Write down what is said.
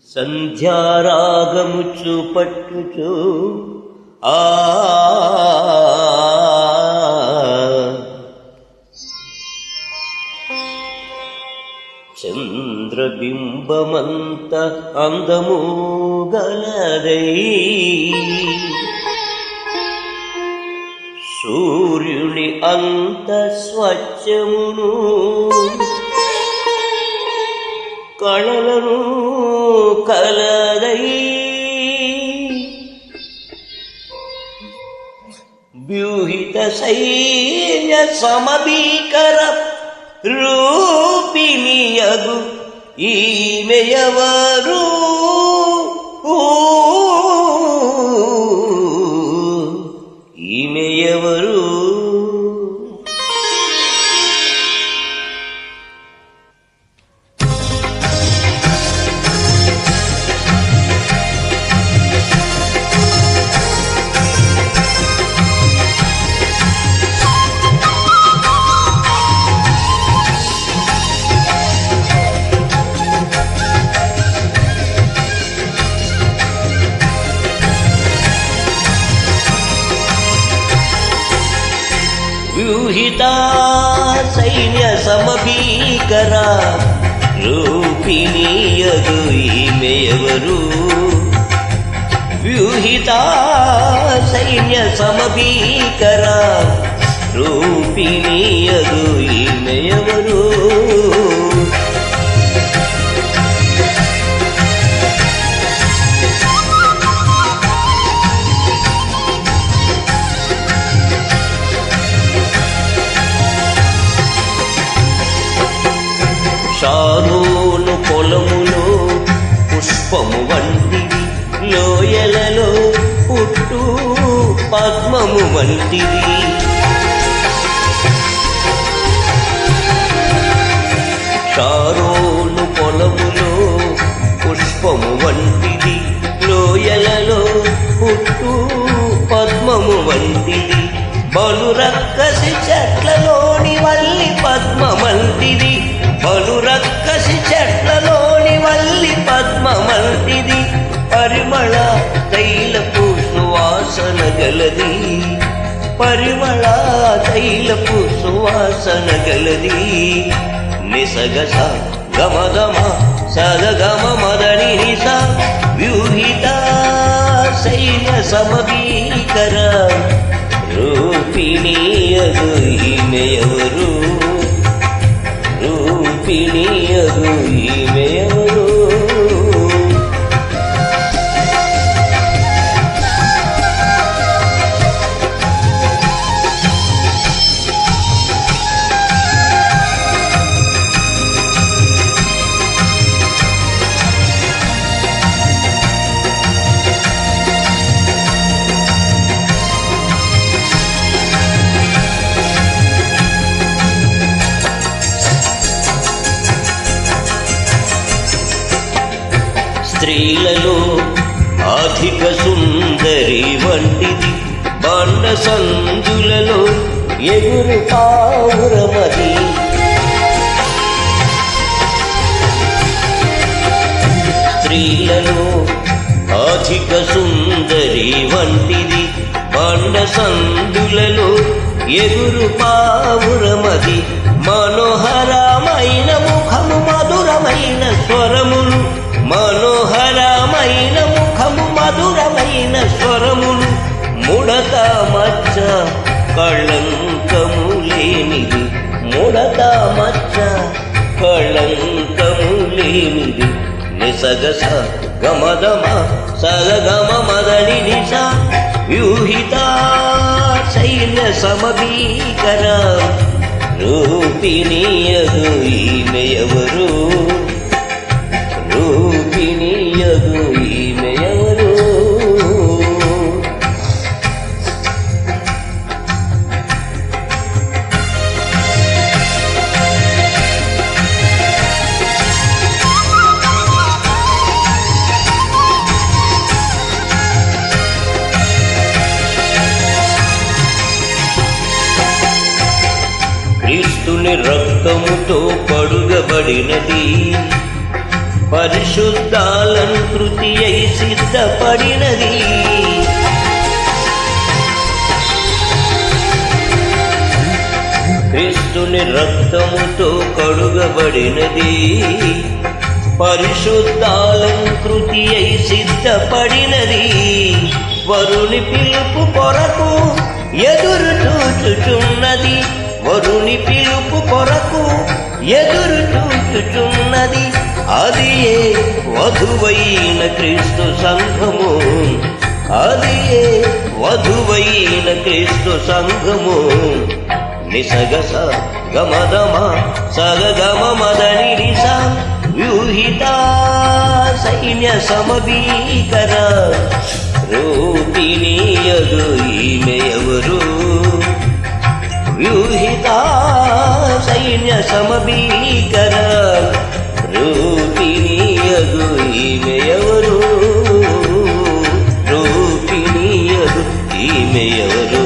సంధ్యారాగము చూపట్టుచు చంద్రబింబమంత అందము గలదై సూర్యుని అంత స్వచ్ఛమును కళలను కలదై వ్యూహిత సైన్య సమభీకర రూపిణియగు ఈమెయవరు ఈమెయవరు వ్యూహిత సైన్య సమభీకర రూపిణియగు ఈమెయవరు వ్యూహిత సైన్య సమభీకర రూపిణియగు ఈమెయవరు షారోను పొలములో పుష్పము వంటిది లోయలలో పుట్టు పద్మము వంటిది షారోను పొలములో పుష్పము వంటిది లోయలలో పుట్టు పద్మము వంటిది బలు రక్కసి చెట్లలోని వల్లి పద్మమంటిది బలు రక్కసి చెట్లలోని వల్లి పద్మమంటిది పరిమళ తైలపు సువాసన గలది పరిమళ తైలపు సువాసన గలది నిసగస గమగమ సగగమ మదని నిస వ్యూహిత సైన్య సమభీకర రూపిణియగు ఈమెయవరు రూపిణియగు ఈమెయవరు స్త్రీలలో అధిక సుందరి వంటిది బాండ సందులలో ఎగురు పావురమది స్త్రీలలో అధిక సుందరి వంటిది బాండ సందులలో ఎగురు పావురమది మనోహరమైన ముఖము మధురమైన స్వరములు మనోహరమైన ముఖము మధురమైన స్వరములు ముడత మచ్చ కళంకము లేనిది ముడత మచ్చ కళంకము లేనిది నిసగస గమదమ సగగమ మదని నిస వ్యూహిత సైన్య సమభీకర రూపిణియగు ఈమెయవరు రూపిణియగు ఈమెయవరు క్రీస్తుని రక్తముతో కడుగబడినది పరిశుద్ధాలంకృతి అయి సిద్ధపడినది. క్రీస్తుని రక్తముతో కడుగబడినది. పరిశుద్ధాలంకృతి అయి సిద్ధపడినది. వరుని పిలుపు కొరకు ఎదురు చూచుచున్నది. వరుని పిలుపు కొరకు ఎదురు చూచుచున్నది. అది ఏ వధువైన క్రీస్తు సంఘము. అది ఏ వధువైన క్రీస్తు సంఘము. నిసగస గమదమ సగగమ మదని నిస వ్యూహిత సైన్య సమభీకర రూపిణీయగు ఈమె ఎవరు. వ్యూహిత సైన్య సమభీకర రూపిణీయగు ఈమె ఎవరు. రూపిణీయగు ఈమె ఎవరు.